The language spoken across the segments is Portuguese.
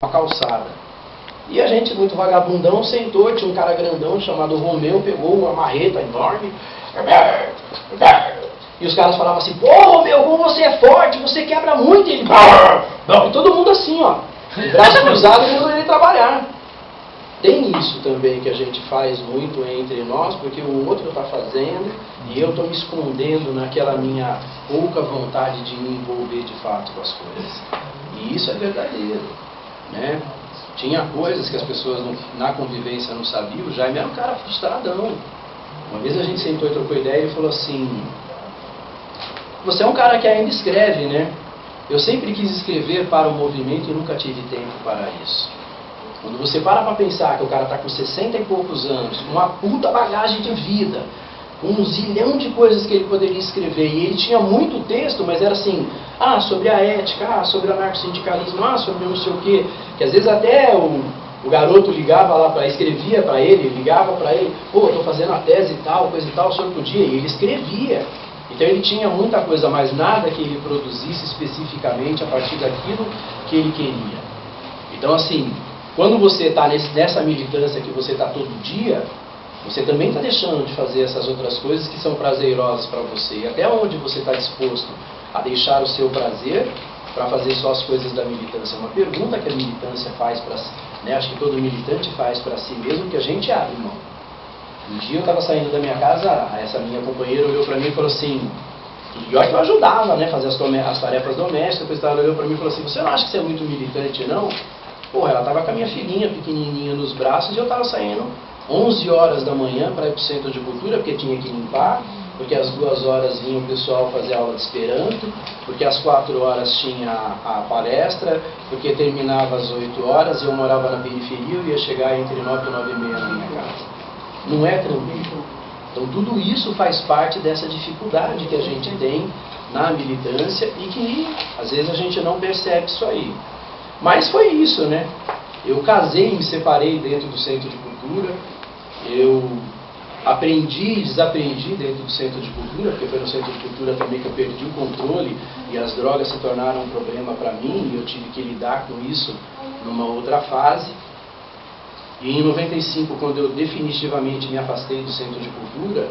uma calçada. E a gente, muito vagabundão, sentou, tinha um cara grandão chamado Romeu, pegou uma marreta enorme, e os caras falavam assim, pô Romeu, como você é forte, você quebra muito, ele... E todo mundo assim, ó, de braço cruzado, mandando ele trabalhar. Tem isso também que a gente faz muito entre nós, porque o outro está fazendo e eu estou me escondendo naquela minha pouca vontade de me envolver de fato com as coisas. E isso é verdadeiro, né? Tinha coisas que as pessoas na convivência não sabiam. O Jaime era um cara frustradão. Uma vez a gente sentou e trocou ideia e ele falou assim, você é um cara que ainda escreve, né? Eu sempre quis escrever para o movimento e nunca tive tempo para isso. Quando você para pensar que o cara está com 60 e poucos anos, com uma puta bagagem de vida, com um zilhão de coisas que ele poderia escrever, e ele tinha muito texto, mas era assim, sobre a ética, sobre o anarcossindicalismo, sobre não sei o quê, que às vezes até o garoto ligava lá, escrevia para ele, ligava para ele, pô, estou fazendo a tese e tal, coisa e tal, o senhor podia, e ele escrevia. Então ele tinha muita coisa, mas nada que ele produzisse especificamente a partir daquilo que ele queria. Então assim, quando você está nessa militância que você está todo dia, você também está deixando de fazer essas outras coisas que são prazerosas para você. E até onde você está disposto a deixar o seu prazer para fazer só as coisas da militância? É uma pergunta que a militância faz para si, né? Acho que todo militante faz para si mesmo, que a gente abre mão. Um dia eu estava saindo da minha casa, essa minha companheira olhou para mim e falou assim, e olha que eu ajudava, né, fazer as tarefas domésticas, depois ela olhou para mim e falou assim, você não acha que você é muito militante, não? Porra, ela estava com a minha filhinha pequenininha nos braços e eu estava saindo 11 horas da manhã para ir para o centro de cultura, porque tinha que limpar, porque às 2 horas vinha o pessoal fazer aula de Esperanto, porque às 4 horas tinha a palestra, porque terminava às 8 horas, eu morava na periferia, eu ia chegar entre 9 e 9 e meia na minha casa. Não é tranquilo. Então tudo isso faz parte dessa dificuldade que a gente tem na militância e que às vezes a gente não percebe isso aí. Mas foi isso, né? Eu casei e me separei dentro do Centro de Cultura, eu aprendi e desaprendi dentro do Centro de Cultura, porque foi no Centro de Cultura também que eu perdi o controle e as drogas se tornaram um problema para mim e eu tive que lidar com isso numa outra fase. E em 95, quando eu definitivamente me afastei do Centro de Cultura,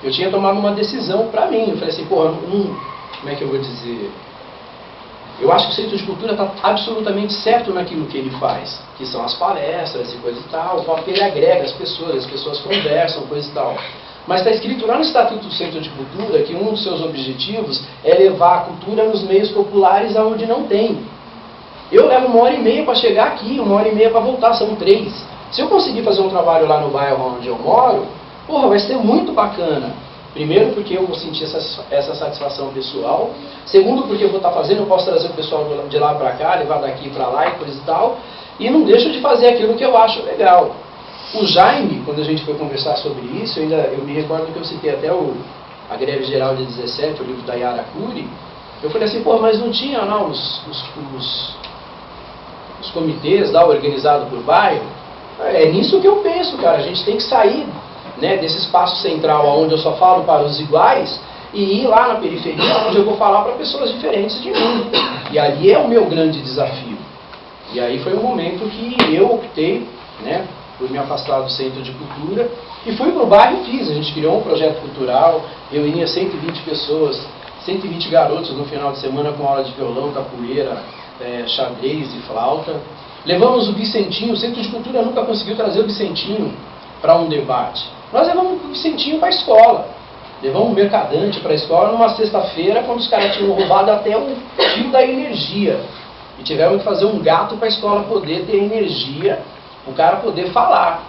eu tinha tomado uma decisão para mim. Eu falei assim, porra, como é que eu vou dizer? Eu acho que o Centro de Cultura está absolutamente certo naquilo que ele faz, que são as palestras e coisa e tal, porque ele agrega as pessoas conversam, coisa e tal. Mas está escrito lá no Estatuto do Centro de Cultura que um dos seus objetivos é levar a cultura nos meios populares aonde não tem. Eu levo 1h30 para chegar aqui, 1h30 para voltar, são 3. Se eu conseguir fazer um trabalho lá no bairro onde eu moro, porra, vai ser muito bacana. Primeiro, porque eu vou sentir essa satisfação pessoal. Segundo, porque eu vou estar fazendo, eu posso trazer o pessoal de lá para cá, levar daqui para lá e coisa e tal. E não deixo de fazer aquilo que eu acho legal. O Jaime, quando a gente foi conversar sobre isso, eu me recordo que eu citei até a Greve Geral de 17, o livro da Yara Cury. Eu falei assim, pô, mas não tinha lá os comitês lá organizados por bairro? É nisso que eu penso, cara. A gente tem que sair, né, desse espaço central onde eu só falo para os iguais e ir lá na periferia onde eu vou falar para pessoas diferentes de mim. E ali é o meu grande desafio. E aí foi um momento que eu optei, né, por me afastar do Centro de Cultura e fui para o bairro e fiz. A gente criou um projeto cultural, reunia 120 pessoas, 120 garotos no final de semana com aula de violão, capoeira, xadrez e flauta. Levamos o Vicentinho, o Centro de Cultura nunca conseguiu trazer o Vicentinho para um debate. Nós levamos o Vicentinho para a escola. Levamos o Mercadante para a escola numa sexta-feira, quando os caras tinham roubado até o fio da energia. E tivemos que fazer um gato para a escola poder ter energia, o cara poder falar.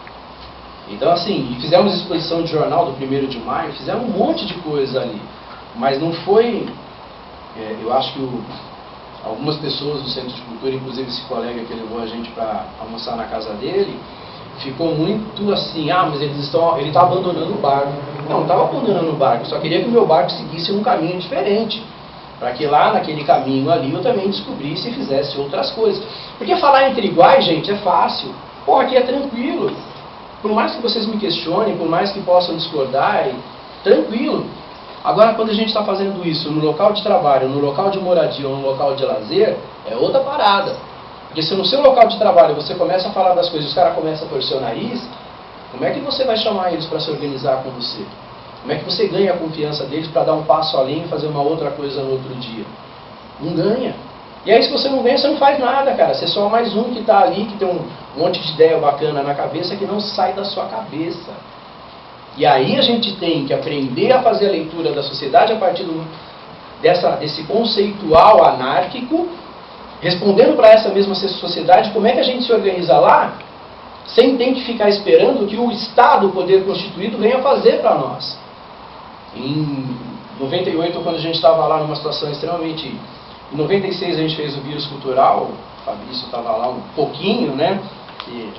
Então assim, fizemos exposição de jornal do 1º de maio, fizemos um monte de coisa ali. Mas não foi... eu acho que algumas pessoas do Centro de Cultura, inclusive esse colega que levou a gente para almoçar na casa dele, ficou muito assim, mas ele está abandonando o barco. Não, não estava abandonando o barco, só queria que o meu barco seguisse um caminho diferente. Para que lá naquele caminho ali eu também descobrisse e fizesse outras coisas. Porque falar entre iguais, gente, é fácil. Pô, aqui é tranquilo. Por mais que vocês me questionem, por mais que possam discordar, tranquilo. Agora, quando a gente está fazendo isso no local de trabalho, no local de moradia ou no local de lazer, é outra parada. Porque se no seu local de trabalho você começa a falar das coisas e os caras começam a torcer o nariz, como é que você vai chamar eles para se organizar com você? Como é que você ganha a confiança deles para dar um passo além e fazer uma outra coisa no outro dia? Não ganha. E aí se você não ganha, você não faz nada, cara. Você é só mais um que está ali, que tem um monte de ideia bacana na cabeça que não sai da sua cabeça. E aí a gente tem que aprender a fazer a leitura da sociedade a partir desse conceitual anárquico, respondendo para essa mesma sociedade como é que a gente se organiza lá, sem ter que ficar esperando que o Estado, o poder constituído, venha fazer para nós. Em 98, quando a gente estava lá numa situação extremamente... Em 96 a gente fez o vírus cultural, o Fabrício estava lá um pouquinho, né? Que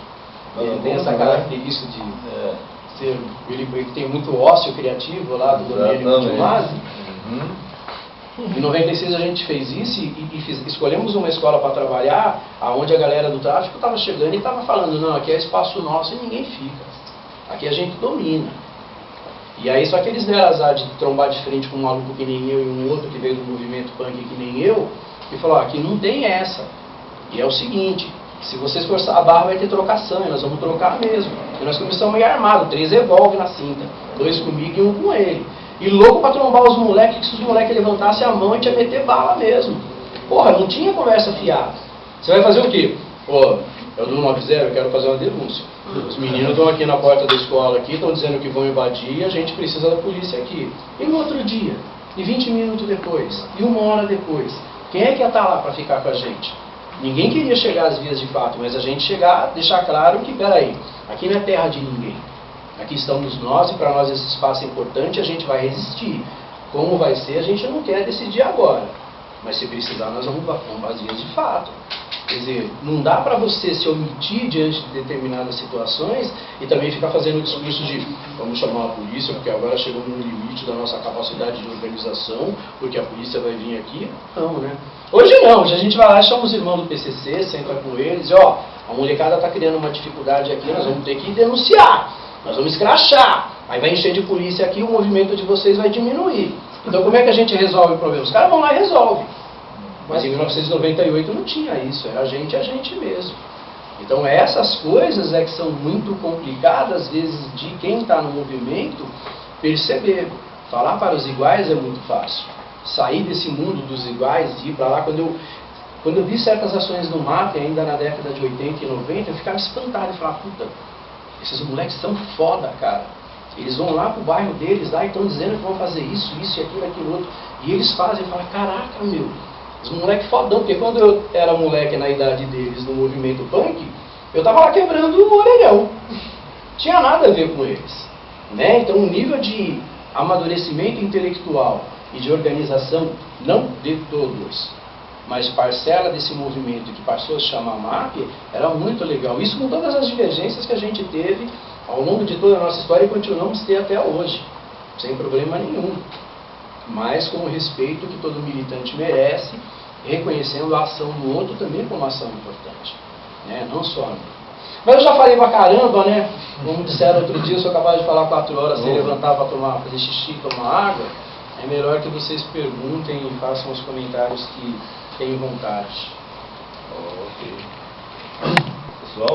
ele tem essa característica de ser... Ele tem muito ócio criativo lá do Daniel Tomasi. Em 96 a gente fez isso e escolhemos uma escola para trabalhar, onde a galera do tráfico estava chegando e estava falando, não, aqui é espaço nosso e ninguém fica. Aqui a gente domina. E aí só que eles deram azar de trombar de frente com um maluco que nem eu e um outro que veio do movimento punk que nem eu, e falou, aqui não tem essa. E é o seguinte, se vocês forçar a barra vai ter trocação, e nós vamos trocar mesmo. E nós começamos meio armados, 3 revólver na cinta, 2 comigo e 1 com ele. E louco pra trombar os moleques, que se os moleques levantassem a mão, a gente ia meter bala mesmo. Porra, não tinha conversa fiada. Você vai fazer o quê? Pô, eu do 90, eu quero fazer uma denúncia. Os meninos estão aqui na porta da escola, estão dizendo que vão invadir e a gente precisa da polícia aqui. E no outro dia? E 20 minutos depois? E 1 hora depois? Quem é que ia estar lá para ficar com a gente? Ninguém queria chegar às vias de fato, mas a gente chegar, deixar claro que, peraí, aqui não é terra de ninguém. Aqui estamos nós e para nós esse espaço é importante, a gente vai resistir. Como vai ser, a gente não quer decidir agora. Mas se precisar, nós vamos às vias de fato. Quer dizer, não dá para você se omitir diante de determinadas situações e também ficar fazendo o discurso de vamos chamar a polícia porque agora chegamos no limite da nossa capacidade de organização, porque a polícia vai vir aqui. Não, né? Hoje não, hoje a gente vai lá, chama os irmãos do PCC, senta com eles e ó, a molecada está criando uma dificuldade aqui, nós vamos ter que denunciar, nós vamos escrachar, aí vai encher de polícia aqui, o movimento de vocês vai diminuir. Então como é que a gente resolve o problema? Os caras vão lá e resolvem. Mas em 1998 não tinha isso, era a gente mesmo. Então essas coisas é que são muito complicadas, às vezes, de quem está no movimento perceber. Falar para os iguais é muito fácil. Sair desse mundo dos iguais e ir para lá. Quando eu vi certas ações no MAP, ainda na década de 80 e 90, eu ficava espantado e falava, puta, esses moleques são foda, cara. Eles vão lá pro bairro deles lá e estão dizendo que vão fazer isso e aquilo outro. E eles fazem, eu falo, caraca, meu. Os moleques fodão, porque quando eu era moleque na idade deles, no movimento punk, eu tava lá quebrando o orelhão. Tinha nada a ver com eles. Né? Então o nível de amadurecimento intelectual e de organização, não de todos, mas parcela desse movimento que passou a se chamar MAP, era muito legal. Isso com todas as divergências que a gente teve ao longo de toda a nossa história e continuamos a ter até hoje, sem problema nenhum. Mas com o respeito que todo militante merece, reconhecendo a ação do outro também como ação importante, né? Não só a minha. Mas eu já falei pra caramba, né? Como disseram outro dia, eu sou capaz de falar 4 horas sem levantar para fazer xixi, tomar água. É melhor que vocês perguntem e façam os comentários que têm vontade. Ok. Pessoal?